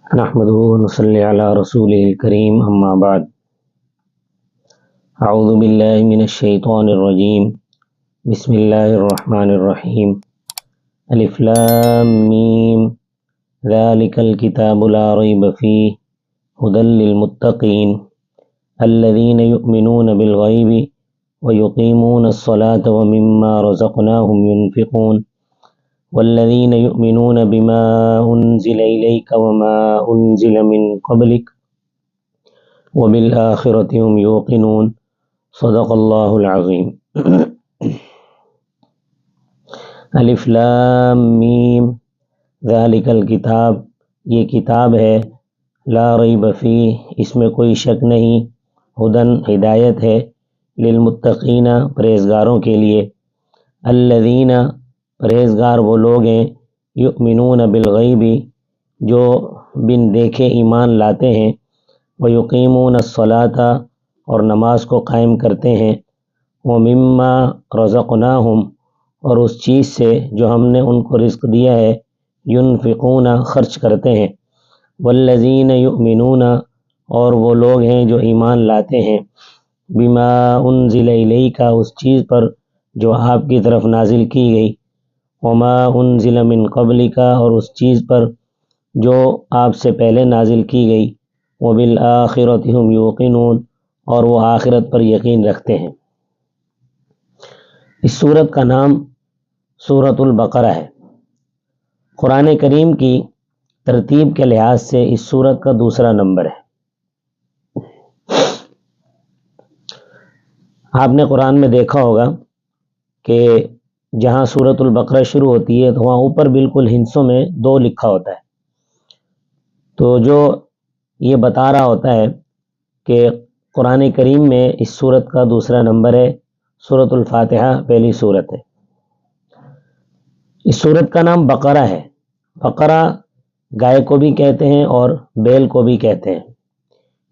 نحمده ونصلي على رسوله الكريم أما بعد أعوذ بالله من الشيطان الرجيم بسم الله الرحمن الرحيم ألف لام ميم ذلك الكتاب لا ريب فيه هدى للمتقين الذين يؤمنون بالغيب ويقيمون الصلاة ومما رزقناهم ينفقون والذين يؤمنون بما أنزل إليك وما أنزل من قبلك وبالآخرة هم يوقنون صدق الله العظيم الف لام میم ذالک الکتاب، یہ کتاب ہے، لا ریب فیہ، اس میں کوئی شک نہیں، ہدن ہدایت ہے، للمتقین پرہیزگاروں کے لیے، الذین پرہیزگار وہ لوگ ہیں، یؤمنون بالغیب جو بن دیکھے ایمان لاتے ہیں، ویقیمون الصلاۃ اور نماز کو قائم کرتے ہیں، ومما رزقناہم اور اس چیز سے جو ہم نے ان کو رزق دیا ہے، ینفقون خرچ کرتے ہیں، والذین یؤمنون اور وہ لوگ ہیں جو ایمان لاتے ہیں، بما انزل الیک اس چیز پر جو آپ کی طرف نازل کی گئی، وما انزل من قبلک اور اس چیز پر جو آپ سے پہلے نازل کی گئی، وبالآخرۃ ہم یوقنون اور وہ آخرت پر یقین رکھتے ہیں۔ اس سورت کا نام سورۃ البقرہ ہے۔ قرآن کریم کی ترتیب کے لحاظ سے اس سورت کا دوسرا نمبر ہے۔ آپ نے قرآن میں دیکھا ہوگا کہ جہاں سورۃ البقرہ شروع ہوتی ہے تو وہاں اوپر بالکل ہندسوں میں 2 لکھا ہوتا ہے، تو جو یہ بتا رہا ہوتا ہے کہ قرآن کریم میں اس سورت کا دوسرا نمبر ہے۔ سورۃ الفاتحہ پہلی سورت ہے۔ اس سورت کا نام بقرہ ہے۔ بقرہ گائے کو بھی کہتے ہیں اور بیل کو بھی کہتے ہیں،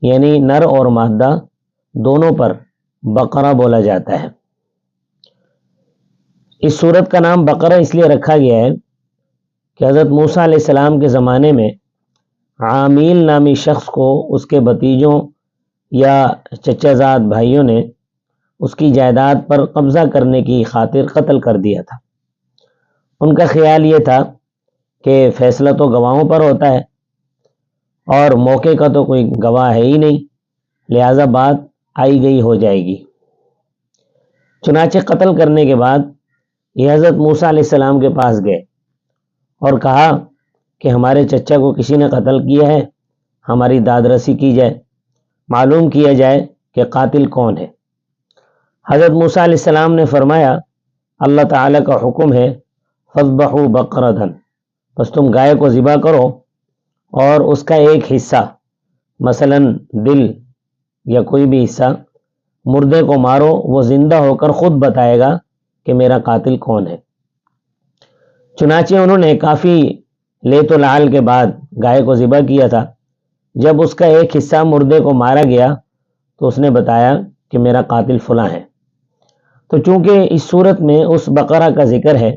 یعنی نر اور مادہ دونوں پر بقرہ بولا جاتا ہے۔ اس سورت کا نام بقرہ اس لیے رکھا گیا ہے کہ حضرت موسیٰ علیہ السلام کے زمانے میں عامیل نامی شخص کو اس کے بھتیجوں یا چچا زاد بھائیوں نے اس کی جائیداد پر قبضہ کرنے کی خاطر قتل کر دیا تھا۔ ان کا خیال یہ تھا کہ فیصلہ تو گواہوں پر ہوتا ہے اور موقع کا تو کوئی گواہ ہے ہی نہیں، لہٰذا بات آئی گئی ہو جائے گی۔ چنانچہ قتل کرنے کے بعد یہ حضرت موسیٰ علیہ السلام کے پاس گئے اور کہا کہ ہمارے چچا کو کسی نے قتل کیا ہے، ہماری داد رسی کی جائے، معلوم کیا جائے کہ قاتل کون ہے۔ حضرت موسیٰ علیہ السلام نے فرمایا اللہ تعالیٰ کا حکم ہے فذبحوا بقرۃ، بس تم گائے کو ذبح کرو اور اس کا ایک حصہ مثلا دل یا کوئی بھی حصہ مردے کو مارو، وہ زندہ ہو کر خود بتائے گا کہ میرا قاتل کون ہے۔ چنانچہ انہوں نے کافی لیت و لعل کے بعد گائے کو ذبح کیا تھا۔ جب اس کا ایک حصہ مردے کو مارا گیا تو اس نے بتایا کہ میرا قاتل فلاں ہے۔ تو چونکہ اس صورت میں اس بقرہ کا ذکر ہے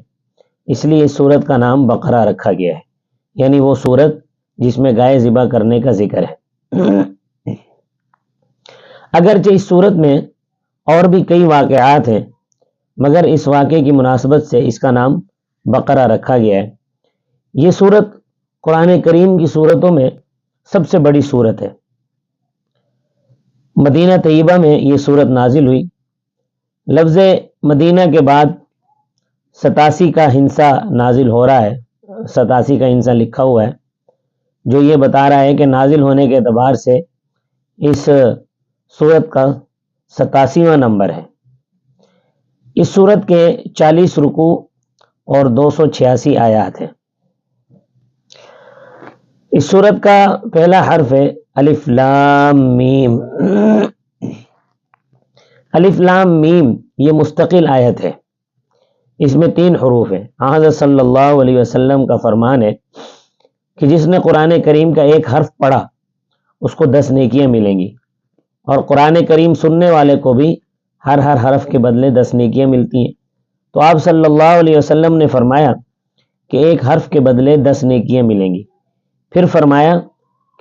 اس لیے اس صورت کا نام بقرہ رکھا گیا ہے، یعنی وہ صورت جس میں گائے ذبح کرنے کا ذکر ہے۔ اگرچہ اس صورت میں اور بھی کئی واقعات ہیں مگر اس واقعے کی مناسبت سے اس کا نام بقرہ رکھا گیا ہے۔ یہ صورت قرآن کریم کی صورتوں میں سب سے بڑی صورت ہے۔ مدینہ طیبہ میں یہ صورت نازل ہوئی۔ لفظ مدینہ کے بعد 87 کا ہندسہ نازل ہو رہا ہے، 87 کا ہندسہ لکھا ہوا ہے جو یہ بتا رہا ہے کہ نازل ہونے کے اعتبار سے اس صورت کا 87واں نمبر ہے۔ اس صورت کے 40 رکوع اور 286 آیات ہیں۔ اس صورت کا پہلا حرف ہے الف لام میم۔ الف لام میم یہ مستقل آیت ہے، اس میں 3 حروف ہیں۔ حضرت صلی اللہ علیہ وسلم کا فرمان ہے کہ جس نے قرآن کریم کا ایک حرف پڑھا اس کو 10 نیکیاں ملیں گی، اور قرآن کریم سننے والے کو بھی ہر حرف کے بدلے 10 نیکیاں ملتی ہیں۔ تو آپ صلی اللہ علیہ وسلم نے فرمایا کہ ایک حرف کے بدلے 10 نیکیاں ملیں گی۔ پھر فرمایا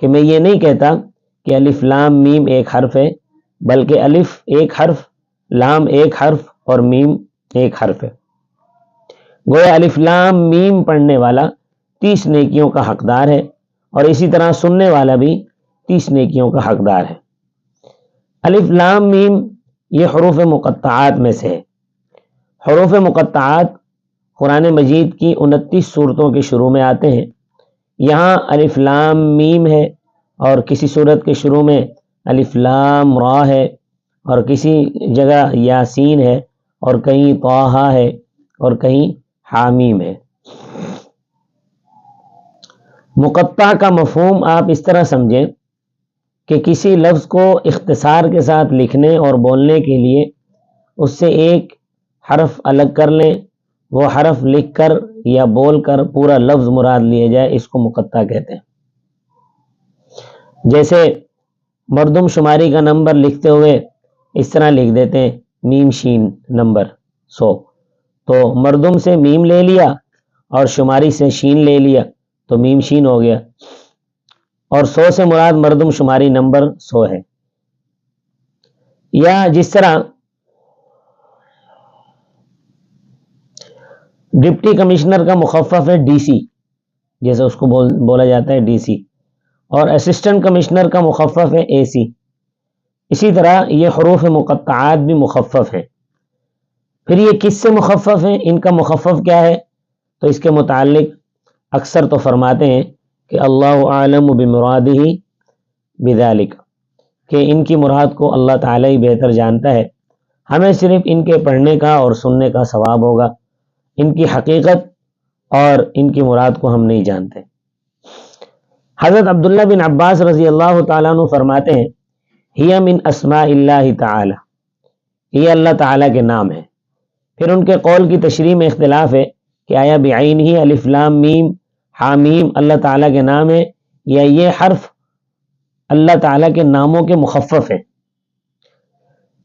کہ میں یہ نہیں کہتا کہ الف لام میم ایک حرف ہے، بلکہ الف ایک حرف، لام ایک حرف اور میم ایک حرف ہے۔ گویا الف لام میم پڑھنے والا 30 نیکیوں کا حقدار ہے، اور اسی طرح سننے والا بھی 30 نیکیوں کا حقدار ہے۔ الف لام میم یہ حروف مقطعات میں سے ہے۔ حروف مقطعات قرآن مجید کی 29 صورتوں کے شروع میں آتے ہیں۔ یہاں الف لام میم ہے، اور کسی صورت کے شروع میں الف لام را ہے، اور کسی جگہ یاسین ہے، اور کہیں طٰہٰ ہے، اور کہیں حامیم ہے۔ مقطع کا مفہوم آپ اس طرح سمجھیں کہ کسی لفظ کو اختصار کے ساتھ لکھنے اور بولنے کے لیے اس سے ایک حرف الگ کر لیں، وہ حرف لکھ کر یا بول کر پورا لفظ مراد لیا جائے، اس کو مقطع کہتے ہیں۔ جیسے مردم شماری کا نمبر لکھتے ہوئے اس طرح لکھ دیتے ہیں میم شین نمبر 100، تو مردم سے میم لے لیا اور شماری سے شین لے لیا تو میم شین ہو گیا، اور 100 سے مراد مردم شماری نمبر 100 ہے۔ یا جس طرح ڈپٹی کمشنر کا مخفف ہے ڈی سی، جیسے اس کو بولا جاتا ہے ڈی سی، اور اسسٹنٹ کمشنر کا مخفف ہے اے سی۔ اسی طرح یہ حروف مقطعات بھی مخفف ہیں۔ پھر یہ کس سے مخفف ہیں، ان کا مخفف کیا ہے؟ تو اس کے متعلق اکثر تو فرماتے ہیں کہ اللہ اعلم بمرادہ بذالک، کہ ان کی مراد کو اللہ تعالی ہی بہتر جانتا ہے، ہمیں صرف ان کے پڑھنے کا اور سننے کا ثواب ہوگا، ان کی حقیقت اور ان کی مراد کو ہم نہیں جانتے۔ حضرت عبداللہ بن عباس رضی اللہ تعالیٰ عنہ فرماتے ہیں ہی من اسماء اللہ تعالی، یہ اللہ تعالیٰ کے نام ہے۔ پھر ان کے قول کی تشریح میں اختلاف ہے کہ آیا بعین ہی الف لام میم حامیم اللہ تعالیٰ کے نام ہے، یا یہ حرف اللہ تعالیٰ کے ناموں کے مخفف ہے؟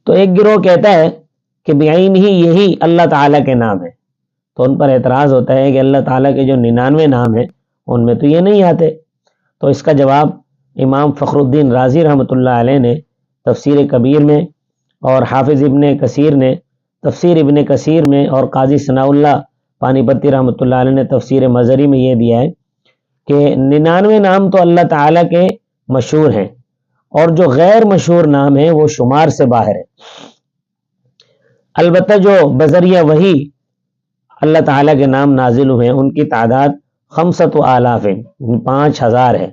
تو ایک گروہ کہتا ہے کہ بعین ہی یہی اللہ تعالیٰ کے نام ہے، تو ان پر اعتراض ہوتا ہے کہ اللہ تعالیٰ کے جو 99 نام ہیں ان میں تو یہ نہیں آتے۔ تو اس کا جواب امام فخر الدین رازی رحمۃ اللہ علیہ نے تفسیر کبیر میں، اور حافظ ابن کثیر نے تفسیر ابن کثیر میں، اور قاضی ثناء اللہ پانی پتی رحمۃ اللہ علیہ نے تفسیر مظہری میں یہ دیا ہے کہ 99 نام تو اللہ تعالیٰ کے مشہور ہیں، اور جو غیر مشہور نام ہیں وہ شمار سے باہر ہے۔ البتہ جو بذریعہ وحی اللہ تعالیٰ کے نام نازل ہوئے ہیں ان کی تعداد 5,000 ہے، 5,000 ہے،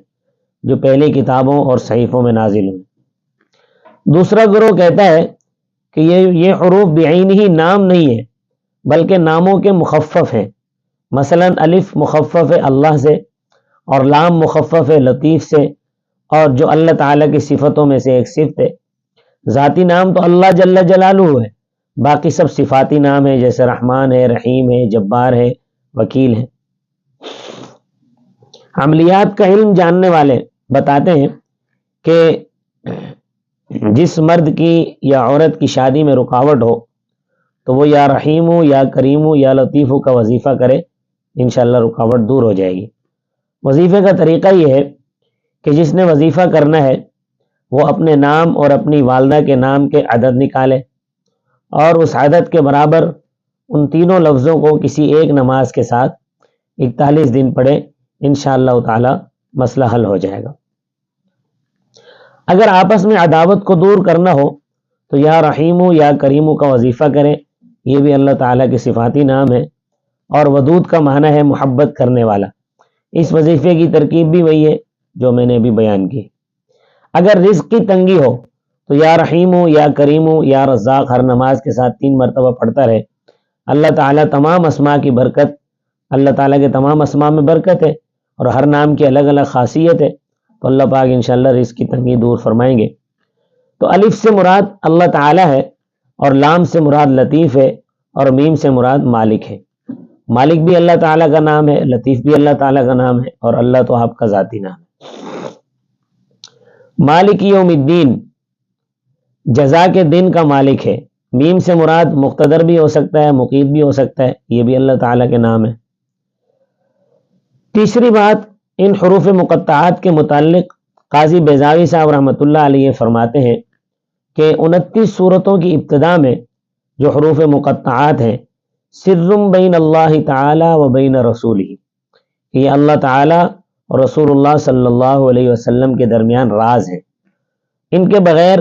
جو پہلی کتابوں اور صحیفوں میں نازل ہوئے۔ دوسرا گروہ کہتا ہے کہ یہ حروف بعین ہی نام نہیں ہے، بلکہ ناموں کے مخفف ہیں۔ مثلا الف مخفف ہے اللہ سے، اور لام مخفف ہے لطیف سے، اور جو اللہ تعالیٰ کی صفتوں میں سے ایک صفت ہے۔ ذاتی نام تو اللہ جل جلالہ ہے، باقی سب صفاتی نام ہے، جیسے رحمان ہے، رحیم ہے، جبار ہے، وکیل ہے۔ عملیات کا علم جاننے والے بتاتے ہیں کہ جس مرد کی یا عورت کی شادی میں رکاوٹ ہو تو وہ یا رحیم ہو یا کریم ہو یا لطیف ہو کا وظیفہ کرے، انشاءاللہ رکاوٹ دور ہو جائے گی۔ وظیفے کا طریقہ یہ ہے کہ جس نے وظیفہ کرنا ہے وہ اپنے نام اور اپنی والدہ کے نام کے عدد نکالے، اور اس عدد کے برابر ان تینوں لفظوں کو کسی ایک نماز کے ساتھ 41 دن پڑھے، انشاءاللہ تعالی مسئلہ حل ہو جائے گا۔ اگر آپس میں عداوت کو دور کرنا ہو تو یا رحیم یا کریم کا وظیفہ کریں، یہ بھی اللہ تعالیٰ کے صفاتی نام ہے، اور ودود کا معنی ہے محبت کرنے والا۔ اس وظیفے کی ترکیب بھی وہی ہے جو میں نے ابھی بیان کی۔ اگر رزق کی تنگی ہو تو یا رحیم یا کریم یا رزاق ہر نماز کے ساتھ 3 مرتبہ پڑھتا رہے، اللہ تعالیٰ تمام اسماء کی برکت، اللہ تعالیٰ کے تمام اسماء میں برکت ہے، اور ہر نام کی الگ الگ خاصیت ہے، تو اللہ پاک انشاءاللہ رزق کی تنگی دور فرمائیں گے۔ تو الف سے مراد اللہ تعالیٰ ہے، اور لام سے مراد لطیف ہے، اور میم سے مراد مالک ہے۔ مالک بھی اللہ تعالیٰ کا نام ہے، لطیف بھی اللہ تعالیٰ کا نام ہے، اور اللہ تو آپ کا ذاتی نام ہے۔ مالک یوم الدین جزا کے دن کا مالک ہے۔ میم سے مراد مقتدر بھی ہو سکتا ہے، مقیت بھی ہو سکتا ہے، یہ بھی اللہ تعالیٰ کے نام ہے۔ تیسری بات، ان حروف مقطعات کے متعلق قاضی بیضاوی صاحب رحمۃ اللہ علیہ فرماتے ہیں کہ 29 صورتوں کی ابتدا میں جو حروف مقطعات ہیں، سر بین اللہ تعالی و بین رسولہ، یہ اللہ تعالی اور رسول اللہ صلی اللہ علیہ وسلم کے درمیان راز ہیں، ان کے بغیر،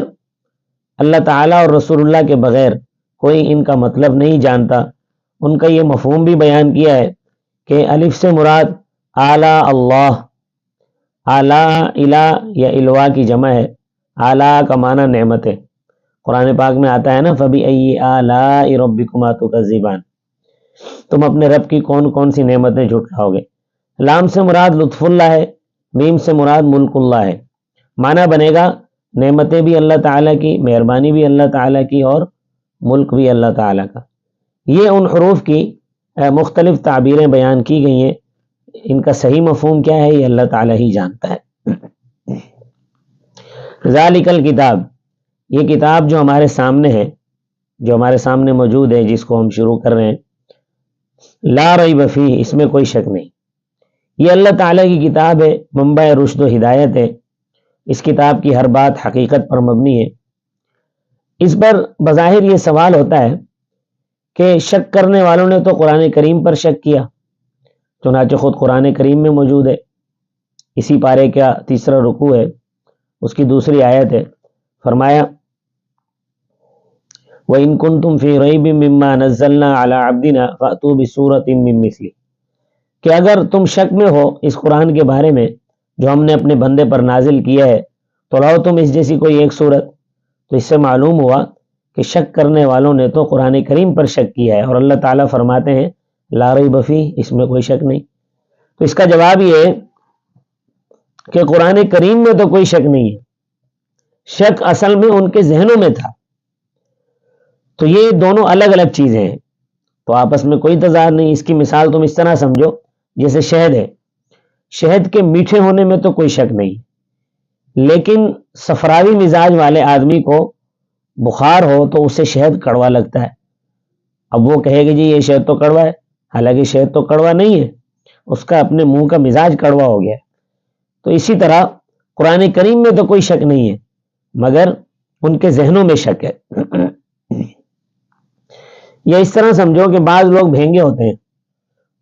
اللہ تعالیٰ اور رسول اللہ کے بغیر کوئی ان کا مطلب نہیں جانتا۔ ان کا یہ مفہوم بھی بیان کیا ہے کہ الف سے مراد اعلیٰ اللہ، اعلیٰ الہ یا الوا کی جمع ہے، اعلیٰ کا معنی نعمت ہے، قرآن پاک میں آتا ہے نا فَبِأَيِّ آلَاءِ رَبِّكُمَا تُكَذِّبَانِ، تم اپنے رب کی کون کون سی نعمتیں جھٹلاؤ گے۔ لام سے مراد لطف اللہ ہے، میم سے مراد ملک اللہ ہے، معنی بنے گا نعمتیں بھی اللہ تعالیٰ کی، مہربانی بھی اللہ تعالیٰ کی، اور ملک بھی اللہ تعالیٰ کا۔ یہ ان حروف کی مختلف تعبیریں بیان کی گئی ہیں، ان کا صحیح مفہوم کیا ہے یہ اللہ تعالیٰ ہی جانتا ہے۔ ذالک الکتاب، یہ کتاب جو ہمارے سامنے ہے، جو ہمارے سامنے موجود ہے، جس کو ہم شروع کر رہے ہیں، لا ریب فیہ، اس میں کوئی شک نہیں، یہ اللہ تعالیٰ کی کتاب ہے، منبع رشد و ہدایت ہے، اس کتاب کی ہر بات حقیقت پر مبنی ہے۔ اس پر بظاہر یہ سوال ہوتا ہے کہ شک کرنے والوں نے تو قرآن کریم پر شک کیا، چنانچہ خود قرآن کریم میں موجود ہے، اسی پارے کا 3 رکوع ہے، اس کی 2 آیت ہے، فرمایا وَإِن كُنتُمْ فِي رَيْبٍ مِّمَّا نَزَّلْنَا عَلَىٰ عَبْدِنَا فَأْتُوا بِسُورَةٍ مِّن مِّثْلِهِ، کہ اگر تم شک میں ہو اس قرآن کے بارے میں جو ہم نے اپنے بندے پر نازل کیا ہے، تو لاؤ تم اس جیسی کوئی ایک صورت۔ تو اس سے معلوم ہوا کہ شک کرنے والوں نے تو قرآن کریم پر شک کیا ہے، اور اللہ تعالیٰ فرماتے ہیں لا ریب فیہ، اس میں کوئی شک نہیں۔ تو اس کا جواب یہ ہے کہ قرآن کریم میں تو کوئی شک نہیں ہے، شک اصل میں ان کے ذہنوں میں تھا۔ تو یہ دونوں الگ الگ چیزیں ہیں، تو آپس میں کوئی تضاد نہیں۔ اس کی مثال تم اس طرح سمجھو جیسے شہد ہے، شہد کے میٹھے ہونے میں تو کوئی شک نہیں، لیکن صفراوی مزاج والے آدمی کو بخار ہو تو اسے شہد کڑوا لگتا ہے، اب وہ کہے گا جی یہ شہد تو کڑوا ہے، حالانکہ شہد تو کڑوا نہیں ہے، اس کا اپنے منہ کا مزاج کڑوا ہو گیا ہے۔ تو اسی طرح قرآن کریم میں تو کوئی شک نہیں ہے، مگر ان کے ذہنوں میں شک ہے۔ یا اس طرح سمجھو کہ بعض لوگ بھینگے ہوتے ہیں،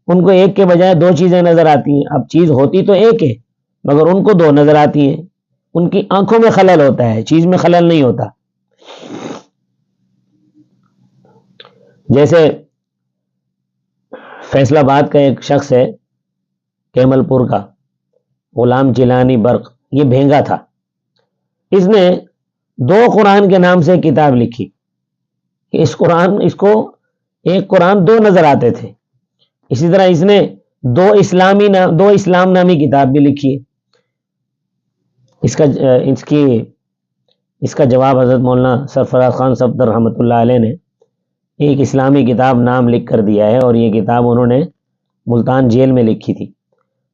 ان کو ایک کے بجائے 2 چیزیں نظر آتی ہیں، اب چیز ہوتی تو ایک ہے مگر ان کو 2 نظر آتی ہیں، ان کی آنکھوں میں خلل ہوتا ہے، چیز میں خلل نہیں ہوتا۔ جیسے فیصل آباد کا ایک شخص ہے، کیمل پور کا، غلام جیلانی برق، یہ بھینگا تھا، اس نے 2 قرآن کے نام سے کتاب لکھی کہ اس کو ایک قرآن 2 نظر آتے تھے۔ اسی طرح اس نے 2 اسلام نامی کتاب بھی لکھی ہے۔ اس کا جواب حضرت مولانا سرفراز خان صفدر رحمۃ اللہ علیہ نے ایک اسلامی کتاب نام لکھ کر دیا ہے، اور یہ کتاب انہوں نے ملتان جیل میں لکھی تھی۔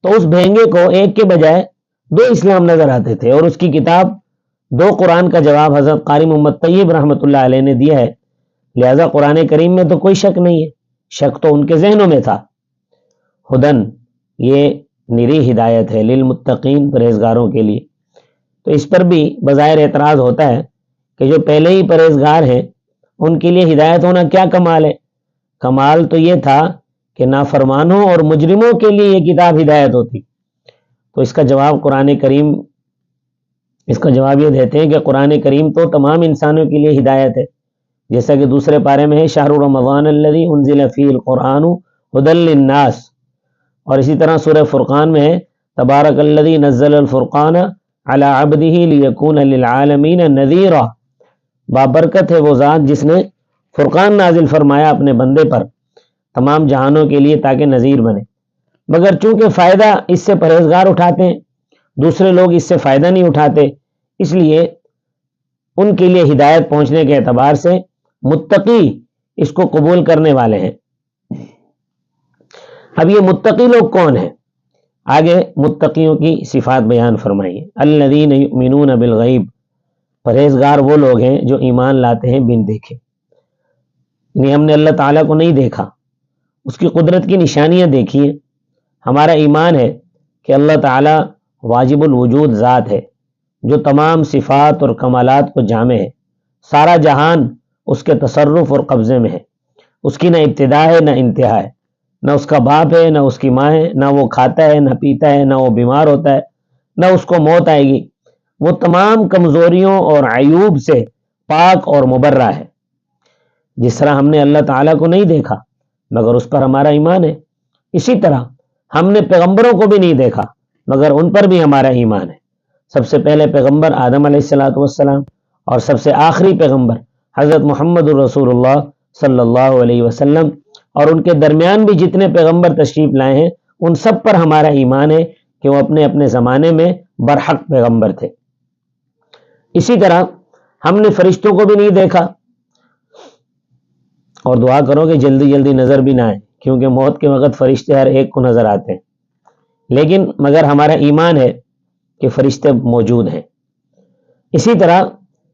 تو اس بھینگے کو ایک کے بجائے 2 اسلام نظر آتے تھے، اور اس کی کتاب 2 قرآن کا جواب حضرت قاری محمد طیب رحمۃ اللہ علیہ نے دیا ہے۔ لہذا قرآن کریم میں تو کوئی شک نہیں ہے، شک تو ان کے ذہنوں میں تھا۔ ہدن، یہ نری ہدایت ہے، للمتقین، پرہیزگاروں کے لیے۔ تو اس پر بھی بظاہر اعتراض ہوتا ہے کہ جو پہلے ہی پرہیزگار ہیں ان کے لیے ہدایت ہونا کیا کمال ہے؟ کمال تو یہ تھا کہ نافرمانوں اور مجرموں کے لیے یہ کتاب ہدایت ہوتی۔ تو اس کا جواب یہ دیتے ہیں کہ قرآن کریم تو تمام انسانوں کے لیے ہدایت ہے، جیسا کہ دوسرے پارے میں ہے شہر رمضان الذی انزل فیہ القرآن ھدی للناس، اور اسی طرح سورہ فرقان میں ہے تبارک الذی نزل الفرقان علی عبدہ لیکون للعالمین نذیرا، بابرکت ہے وہ ذات جس نے فرقان نازل فرمایا اپنے بندے پر تمام جہانوں کے لیے تاکہ نذیر بنے۔ مگر چونکہ فائدہ اس سے پرہیزگار اٹھاتے ہیں، دوسرے لوگ اس سے فائدہ نہیں اٹھاتے، اس لیے ان کے لیے ہدایت پہنچنے کے اعتبار سے متقی اس کو قبول کرنے والے ہیں۔ اب یہ متقی لوگ کون ہیں؟ آگے متقیوں کی صفات بیان فرمائیے۔ الذین یؤمنون بالغیب، پرہیزگار وہ لوگ ہیں جو ایمان لاتے ہیں بن دیکھے، یعنی ہم نے اللہ تعالیٰ کو نہیں دیکھا، اس کی قدرت کی نشانیاں دیکھی ہیں، ہمارا ایمان ہے کہ اللہ تعالیٰ واجب الوجود ذات ہے، جو تمام صفات اور کمالات کو جامع ہے، سارا جہان اس کے تصرف اور قبضے میں ہے، اس کی نہ ابتدا ہے نہ انتہا ہے، نہ اس کا باپ ہے نہ اس کی ماں ہے، نہ وہ کھاتا ہے نہ پیتا ہے، نہ وہ بیمار ہوتا ہے، نہ اس کو موت آئے گی، وہ تمام کمزوریوں اور عیوب سے پاک اور مبرہ ہے۔ جس طرح ہم نے اللہ تعالیٰ کو نہیں دیکھا مگر اس پر ہمارا ایمان ہے، اسی طرح ہم نے پیغمبروں کو بھی نہیں دیکھا مگر ان پر بھی ہمارا ایمان ہے۔ سب سے پہلے پیغمبر آدم علیہ الصلوۃ والسلام اور سب سے آخری پیغمبر حضرت محمد الرسول اللہ صلی اللہ علیہ وسلم اور ان کے درمیان بھی جتنے پیغمبر تشریف لائے ہیں ان سب پر ہمارا ایمان ہے کہ وہ اپنے اپنے زمانے میں برحق پیغمبر تھے۔ اسی طرح ہم نے فرشتوں کو بھی نہیں دیکھا، اور دعا کرو کہ جلدی جلدی نظر بھی نہ آئے، کیونکہ موت کے وقت فرشتے ہر ایک کو نظر آتے ہیں، لیکن مگر ہمارا ایمان ہے کہ فرشتے موجود ہیں۔ اسی طرح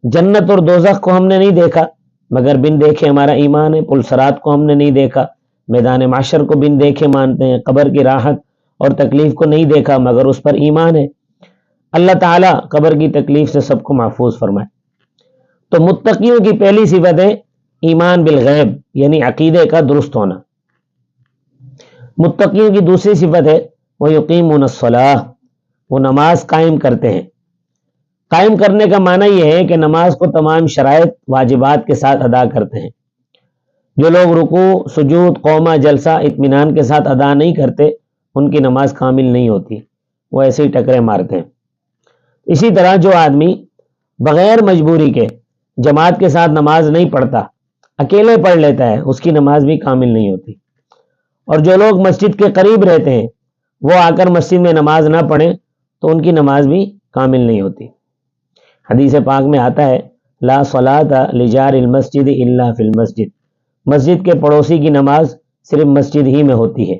جنت اور دوزخ کو ہم نے نہیں دیکھا مگر بن دیکھے ہمارا ایمان ہے، پلسرات کو ہم نے نہیں دیکھا، میدان محشر کو بن دیکھے مانتے ہیں، قبر کی راحت اور تکلیف کو نہیں دیکھا مگر اس پر ایمان ہے۔ اللہ تعالیٰ قبر کی تکلیف سے سب کو محفوظ فرمائے۔ تو متقیوں کی پہلی صفت ہے ایمان بالغیب، یعنی عقیدے کا درست ہونا۔ متقیوں کی دوسری صفت ہے وہ یقیمون الصلاۃ، وہ نماز قائم کرتے ہیں۔ قائم کرنے کا معنی یہ ہے کہ نماز کو تمام شرائط واجبات کے ساتھ ادا کرتے ہیں۔ جو لوگ رکوع، سجود، قومہ، جلسہ اطمینان کے ساتھ ادا نہیں کرتے ان کی نماز کامل نہیں ہوتی، وہ ایسے ہی ٹکرے مارتے ہیں۔ اسی طرح جو آدمی بغیر مجبوری کے جماعت کے ساتھ نماز نہیں پڑھتا، اکیلے پڑھ لیتا ہے، اس کی نماز بھی کامل نہیں ہوتی۔ اور جو لوگ مسجد کے قریب رہتے ہیں وہ آ کر مسجد میں نماز نہ پڑھیں تو ان کی نماز بھی کامل نہیں ہوتی۔ حدیث پاک میں آتا ہے لا صلاۃ لجار المسجد الا فی المسجد، مسجد کے پڑوسی کی نماز صرف مسجد ہی میں ہوتی ہے۔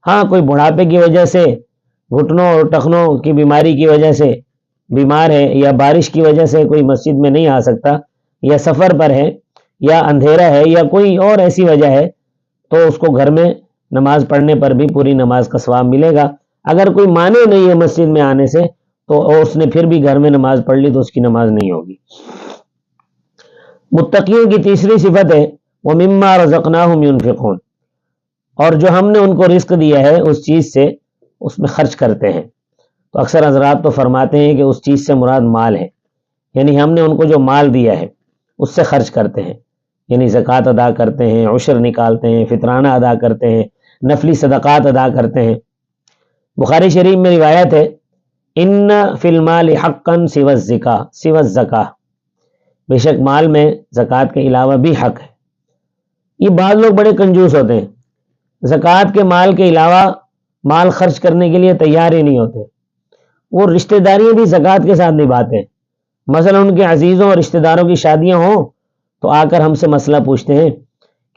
ہاں کوئی بڑھاپے کی وجہ سے، گھٹنوں اور ٹخنوں کی بیماری کی وجہ سے بیمار ہے، یا بارش کی وجہ سے کوئی مسجد میں نہیں آ سکتا، یا سفر پر ہے، یا اندھیرا ہے، یا کوئی اور ایسی وجہ ہے، تو اس کو گھر میں نماز پڑھنے پر بھی پوری نماز کا ثواب ملے گا۔ اگر کوئی مانع نہیں ہے مسجد میں آنے سے تو اس نے پھر بھی گھر میں نماز پڑھ لی تو اس کی نماز نہیں ہوگی۔ متقیوں کی تیسری صفت ہے وَمِمَّا رَزَقْنَاهُمْ يُنْفِقُونَ، اور جو ہم نے ان کو رزق دیا ہے اس چیز سے اس میں خرچ کرتے ہیں۔ تو اکثر حضرات تو فرماتے ہیں کہ اس چیز سے مراد مال ہے، یعنی ہم نے ان کو جو مال دیا ہے اس سے خرچ کرتے ہیں، یعنی زکوٰۃ ادا کرتے ہیں، عشر نکالتے ہیں، فطرانہ ادا کرتے ہیں، نفلی صدقات ادا کرتے ہیں۔ بخاری شریف میں روایت ہے ان فی المال حقا سوى الزکاۃ، بے شک مال میں زکوٰۃ کے علاوہ بھی حق ہے۔ یہ بعض لوگ بڑے کنجوس ہوتے ہیں، زکوٰۃ کے مال کے علاوہ مال خرچ کرنے کے لیے تیار ہی نہیں ہوتے۔ وہ رشتہ داریاں بھی زکوٰۃ کے ساتھ نبھاتے ہیں، مثلا ان کے عزیزوں اور رشتہ داروں کی شادیاں ہوں تو آ کر ہم سے مسئلہ پوچھتے ہیں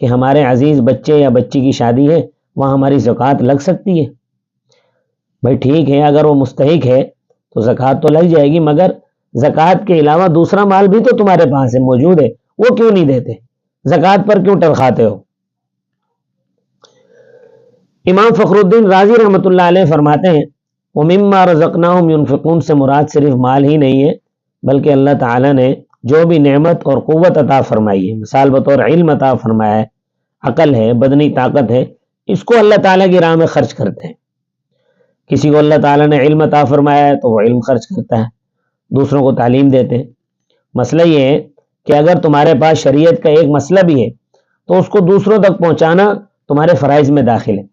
کہ ہمارے عزیز بچے یا بچی کی شادی ہے، وہاں ہماری زکوٰۃ لگ سکتی ہے؟ بھائی ٹھیک ہے، اگر وہ مستحق ہے تو زکوٰۃ تو لگ جائے گی، مگر زکوٰۃ کے علاوہ دوسرا مال بھی تو تمہارے پاس ہے، موجود ہے، وہ کیوں نہیں دیتے؟ زکوٰۃ پر کیوں ٹرخاتے ہو؟ امام فخر الدین رازی رحمۃ اللہ علیہ فرماتے ہیں وَمِمَّا رَزَقْنَاهُمْ يُنْفِقُونَ سے مراد صرف مال ہی نہیں ہے، بلکہ اللہ تعالیٰ نے جو بھی نعمت اور قوت عطا فرمائی ہے، مثال بطور علم عطا فرمایا ہے، عقل ہے، بدنی طاقت ہے، اس کو اللہ تعالیٰ کی راہ میں خرچ کرتے ہیں۔ کسی کو اللہ تعالیٰ نے علم عطا فرمایا ہے تو وہ علم خرچ کرتا ہے، دوسروں کو تعلیم دیتے ہیں۔ مسئلہ یہ ہے کہ اگر تمہارے پاس شریعت کا ایک مسئلہ بھی ہے تو اس کو دوسروں تک پہنچانا تمہارے فرائض میں داخل ہے۔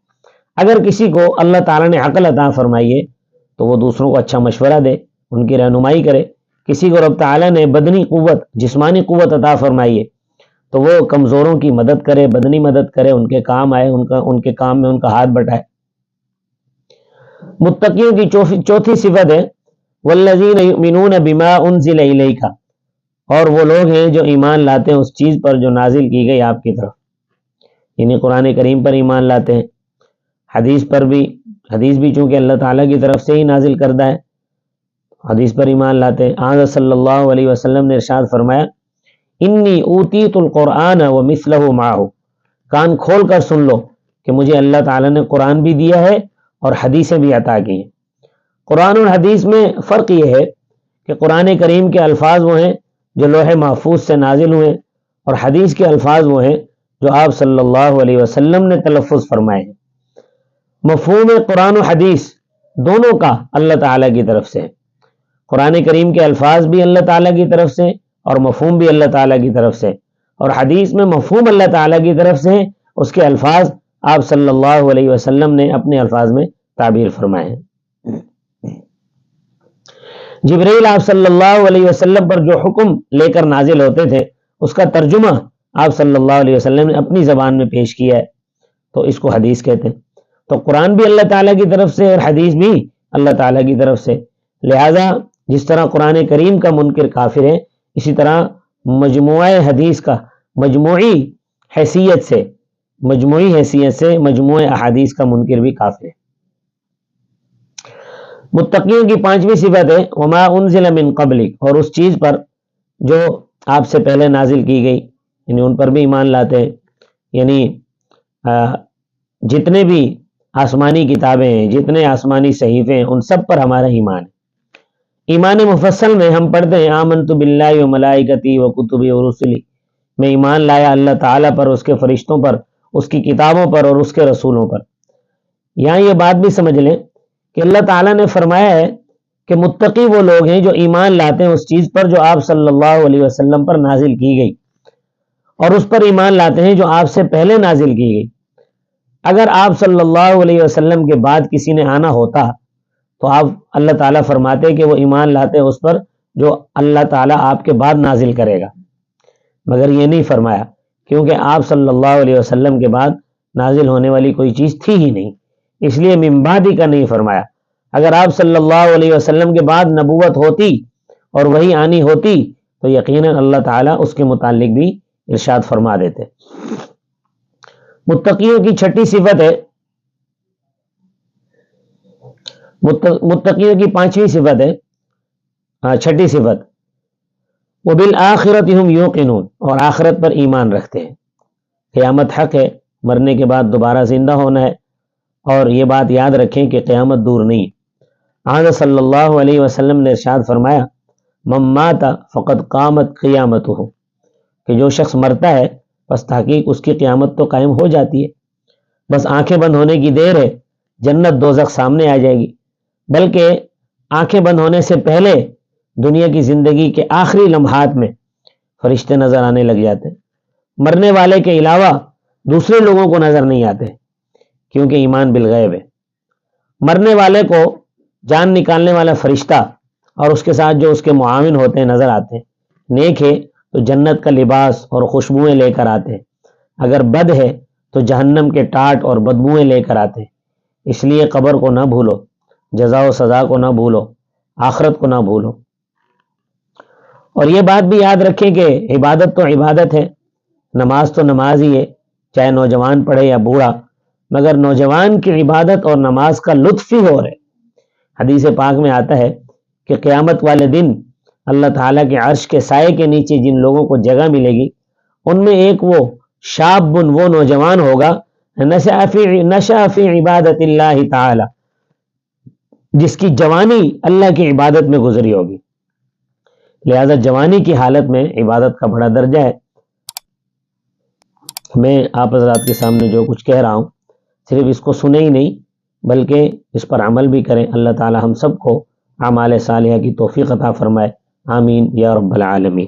اگر کسی کو اللہ تعالیٰ نے عقل عطا فرمائی ہے تو وہ دوسروں کو اچھا مشورہ دے، ان کی رہنمائی کرے۔ کسی کو رب تعالیٰ نے بدنی قوت، جسمانی قوت عطا فرمائی ہے تو وہ کمزوروں کی مدد کرے، بدنی مدد کرے، ان کے کام آئے، ان کے کام میں ان کا ہاتھ بٹائے۔ متقیوں کی چوتھی صفت ہے والذین یؤمنون بما انزل الیک، اور وہ لوگ ہیں جو ایمان لاتے ہیں اس چیز پر جو نازل کی گئی آپ کی طرف، یعنی قرآن کریم پر ایمان لاتے ہیں، حدیث بھی چونکہ اللہ تعالیٰ کی طرف سے ہی نازل کردہ ہے، حدیث پر ایمان لاتے ہیں۔ آن صلی اللہ علیہ وسلم نے ارشاد فرمایا انی اوتیت القرآن ومثلہ معہ، کان کھول کر سن لو کہ مجھے اللہ تعالیٰ نے قرآن بھی دیا ہے اور حدیثیں بھی عطا کی ہیں۔ قرآن اور حدیث میں فرق یہ ہے کہ قرآن کریم کے الفاظ وہ ہیں جو لوح محفوظ سے نازل ہوئے، اور حدیث کے الفاظ وہ ہیں جو آپ صلی اللہ علیہ وسلم نے تلفظ فرمائے ہیں۔ مفہوم قرآن و حدیث دونوں کا اللہ تعالیٰ کی طرف سے ہے۔ قرآن کریم کے الفاظ بھی اللہ تعالیٰ کی طرف سے اور مفہوم بھی اللہ تعالیٰ کی طرف سے، اور حدیث میں مفہوم اللہ تعالیٰ کی طرف سے، اس کے الفاظ آپ صلی اللہ علیہ وسلم نے اپنے الفاظ میں تعبیر فرمائے ہیں۔ جبرائیل آپ صلی اللہ علیہ وسلم پر جو حکم لے کر نازل ہوتے تھے، اس کا ترجمہ آپ صلی اللہ علیہ وسلم نے اپنی زبان میں پیش کیا ہے، تو اس کو حدیث کہتے ہیں۔ تو قرآن بھی اللہ تعالیٰ کی طرف سے اور حدیث بھی اللہ تعالیٰ کی طرف سے، لہذا جس طرح قرآن کریم کا منکر کافر ہے، اسی طرح مجموعہ حدیث کا مجموعی حیثیت سے مجموعہ احادیث کا منکر بھی کافر ہے۔ متقیوں کی پانچویں صفت ہے وما انزل من قبلک، اور اس چیز پر جو آپ سے پہلے نازل کی گئی، یعنی ان پر بھی ایمان لاتے ہیں، یعنی جتنے بھی آسمانی کتابیں ہیں، جتنے آسمانی صحیفے ہیں، ان سب پر ہمارا ایمان ہے۔ ایمان مفصل میں ہم پڑھتے ہیں آمنت باللہ و ملائکتی و کتبی و رسلی، میں ایمان لایا اللہ تعالیٰ پر، اس کے فرشتوں پر، اس کی کتابوں پر اور اس کے رسولوں پر۔ یہاں یہ بات بھی سمجھ لیں کہ اللہ تعالیٰ نے فرمایا ہے کہ متقی وہ لوگ ہیں جو ایمان لاتے ہیں اس چیز پر جو آپ صلی اللہ علیہ وسلم پر نازل کی گئی، اور اس پر ایمان لاتے ہیں جو آپ سے پہلے نازل کی گئی۔ اگر آپ صلی اللہ علیہ وسلم کے بعد کسی نے آنا ہوتا تو آپ اللہ تعالیٰ فرماتے کہ وہ ایمان لاتے اس پر جو اللہ تعالیٰ آپ کے بعد نازل کرے گا، مگر یہ نہیں فرمایا، کیونکہ آپ صلی اللہ علیہ وسلم کے بعد نازل ہونے والی کوئی چیز تھی ہی نہیں، اس لیے من بعد کا نہیں فرمایا۔ اگر آپ صلی اللہ علیہ وسلم کے بعد نبوت ہوتی اور وہی آنی ہوتی تو یقیناً اللہ تعالیٰ اس کے متعلق بھی ارشاد فرما دیتے۔ متقیوں کی چھٹی صفت ہے، متقیوں کی پانچویں صفت ہے، چھٹی صفت وبالآخرۃ ہم یوقنون، اور آخرت پر ایمان رکھتے ہیں۔ قیامت حق ہے، مرنے کے بعد دوبارہ زندہ ہونا ہے، اور یہ بات یاد رکھیں کہ قیامت دور نہیں۔ آن صلی اللہ علیہ وسلم نے ارشاد فرمایا من مات فقد قامت قیامتہ، کہ جو شخص مرتا ہے بس تحقیق اس کی قیامت تو قائم ہو جاتی ہے، بس آنکھیں بند ہونے کی دیر ہے، جنت دوزخ سامنے آ جائے گی، بلکہ آنکھیں بند ہونے سے پہلے دنیا کی زندگی کے آخری لمحات میں فرشتے نظر آنے لگ جاتے ہیں، مرنے والے کے علاوہ دوسرے لوگوں کو نظر نہیں آتے، کیونکہ ایمان بالغیب ہے۔ مرنے والے کو جان نکالنے والا فرشتہ اور اس کے ساتھ جو اس کے معاون ہوتے ہیں نظر آتے ہیں، نیک ہے تو جنت کا لباس اور خوشبوئیں لے کر آتے ہیں، اگر بد ہے تو جہنم کے ٹاٹ اور بدبوئیں لے کر آتے ہیں۔ اس لیے قبر کو نہ بھولو، جزا و سزا کو نہ بھولو، آخرت کو نہ بھولو، اور یہ بات بھی یاد رکھیں کہ عبادت تو عبادت ہے، نماز تو نماز ہی ہے، چاہے نوجوان پڑھے یا بوڑھا، مگر نوجوان کی عبادت اور نماز کا لطف ہی ہو رہے۔ حدیث پاک میں آتا ہے کہ قیامت والے دن اللہ تعالیٰ کے عرش کے سائے کے نیچے جن لوگوں کو جگہ ملے گی، ان میں ایک وہ شاب، وہ نوجوان ہوگا نشأ فی عبادت اللہ تعالی، جس کی جوانی اللہ کی عبادت میں گزری ہوگی۔ لہذا جوانی کی حالت میں عبادت کا بڑا درجہ ہے۔ میں آپ حضرات کے سامنے جو کچھ کہہ رہا ہوں صرف اس کو سنے ہی نہیں بلکہ اس پر عمل بھی کریں۔ اللہ تعالی ہم سب کو اعمال صالحہ کی توفیق عطا فرمائے، آمین یا رب العالمین۔